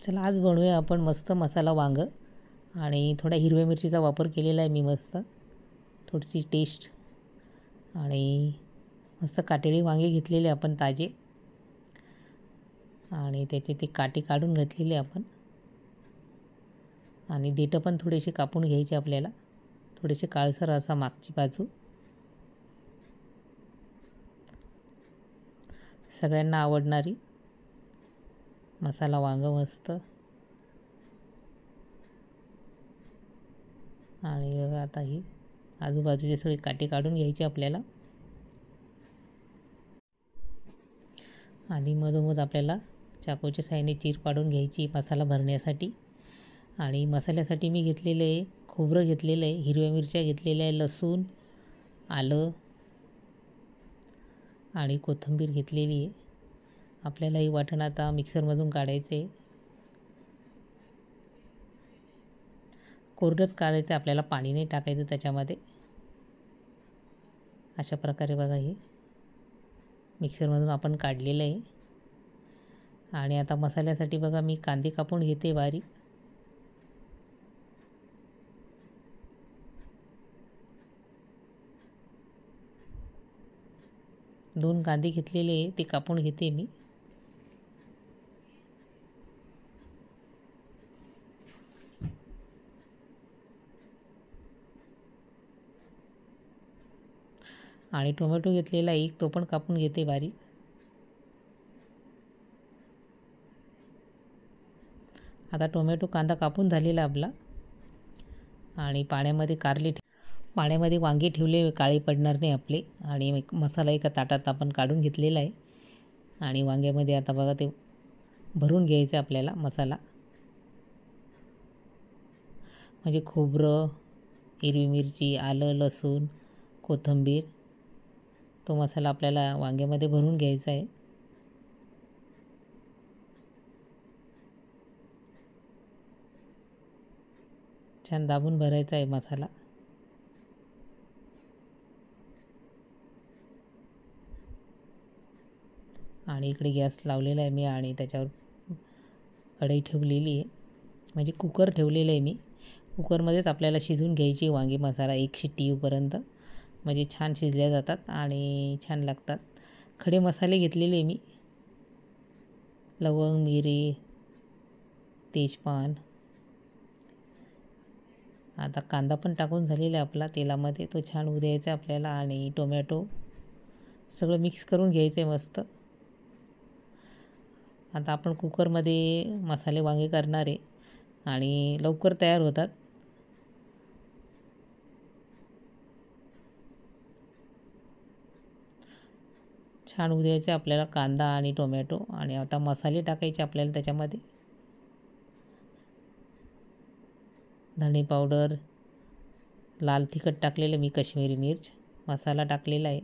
चला आज बनवूया आपण मस्त मसाला वांगं आणि थोडा हिरव्या मिरचीचा वापर केलेला आहे मी मस्त थोडीशी टेस्ट आणि मस्त काटेरी वांगे घेतलेले आपण ताजे आणि त्याचे ते काटे काढून घेतलेले आपण आणि देठं पण थोडेसे कापून घ्यायचे आपल्याला थोडेसे काळसर असा मागची बाजू सगळ्यांना आवडणारी मसाला वांगं मस्त आणि बघा आता ही आजूबाजूचे सगळे काटे काढून घ्यायचे आपल्याला आणि मधोमध आपल्याला चाकूच्या साहाय्याने चीर पाडून घ्यायची मसाला भरण्यासाठी आणि मसाल्यासाठी मी घेतलेलं आहे खोबरं घेतलेलं आहे हिरव्या मिरच्या घेतलेल्या आहे लसूण आलं आणि कोथिंबीर घेतलेली आहे आपल्याला हे वाटण आता मिक्सरमधून काढायचं आहे कोरडंच काढायचं आपल्याला पाणी नाही टाकायचं त्याच्यामध्ये अशा प्रकारे बघा हे मिक्सरमधून आपण काढलेलं आहे आणि आता मसाल्यासाठी बघा मी कांदे कापून घेते बारीक दोन कांदे घेतलेले आहे ते कापून घेते मी आणि टोमॅटो घेतलेला एक तो पण कापून घेते बारीक आता टोमॅटो कांदा कापून झालेला आपला आणि पाण्यामध्ये वांगे ठेवले काळे पडणार नाही आपले आणि मसाला एका ताटात आपण काढून घेतलेला आहे आणि वांग्यामध्ये आता बघा ते भरून घ्यायचं आपल्याला मसाला म्हणजे खोबरं हिरवी मिरची आलं लसूण कोथिंबीर तो मसाला आपल्याला वांग्यामध्ये भरून घ्यायचा आहे छान दाबून भरायचा आहे मसाला आणि इकडे गॅस लावलेला आहे मी आणि त्याच्यावर कढई ठेवलेली आहे म्हणजे कुकर ठेवलेलं आहे मी कुकरमध्येच आपल्याला शिजवून घ्यायची वांगी मसाला एक शिट्टी येऊपर्यंत म्हणजे छान शिजल्या जातात आणि छान लागतात खडे मसाले घेतलेले मी लवंग मिरी तेजपान आता कांदा पण टाकून झालेला आहे आपला तेलामध्ये तो छान होऊ द्यायचा आपल्याला आणि टोमॅटो सगळं मिक्स करून घ्यायचं आहे मस्त आता आपण कुकरमध्ये मसाले वांगे करणार आहे आणि लवकर तयार होतात छान होऊ द्यायचे आपल्याला कांदा आणि टोमॅटो आणि आता मसाले टाकायचे आपल्याला त्याच्यामध्ये धणे पावडर लाल तिखट टाकलेलं मी काश्मीरी मिर्च मसाला टाकलेला आहे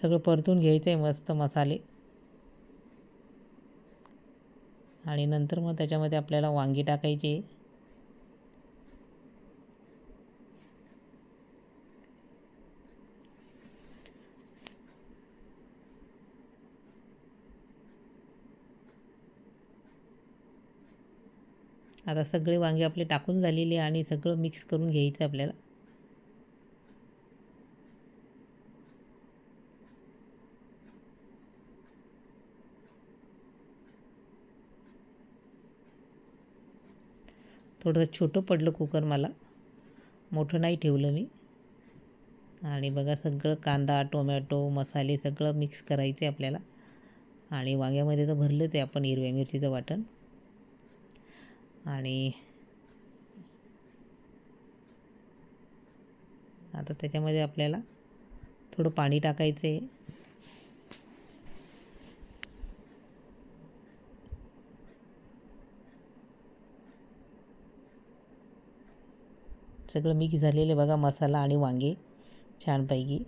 सगळं परतून घ्यायचं आहे मस्त मसाले आणि नंतर मग त्याच्यामध्ये आपल्याला वांगी टाकायची आता सगळे वांगे आपले टाकून झालेले आणि सगळं मिक्स करून घ्यायचं आपल्याला थोडं छोटं पडलं कुकर मला मोठं नाही ठेवलं मी आणि बघा सगळं कांदा टोमॅटो मसाले सगळं मिक्स करायचे आपल्याला आणि वांग्यामध्ये तर भरलंच आहे आपण हिरव्या मिरचीचं वाटण आणि आता त्याच्यामध्ये आपल्याला थोडं पाणी टाकायचं आहे सगळं मिक्स झालेलं बघा मसाला आणि वांगे छानपैकी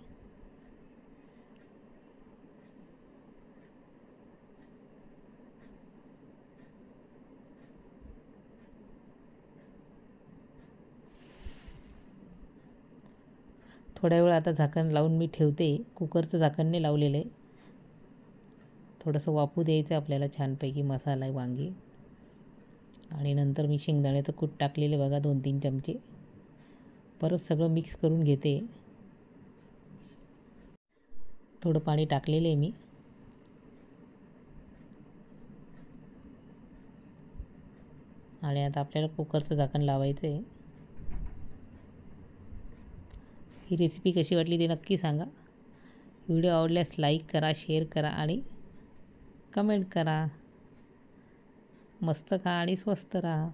थोड्या वेळ आता झाकण लावून मी ठेवते कुकरचं झाकण नाही लावलेलं आहे थोडंसं वाफू द्यायचं आपल्याला छानपैकी मसाला वांगी आणि नंतर मी शेंगदाण्याचं कूट टाकलेले बघा 2-3 चमचे. परत सगळं मिक्स करून घेते. थोडं पाणी टाकलेलं आहे मी. आणि आता आपल्याला कुकरचं झाकण लावायचं आहे. ही रेसिपी कशी वाटली ते नक्की सांगा. व्हिडिओ आवडल्यास लाईक करा, शेअर करा आणि कमेंट करा. मस्त खा आणि स्वस्त राहा.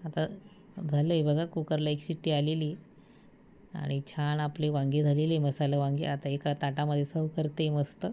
आता झालं आहे बघा, कुकरला एक शिट्टी आलेली आणि छान आपले वांगे झालेले, मसाला वांगे. आता एका ताटामध्ये सर्व करते मस्त.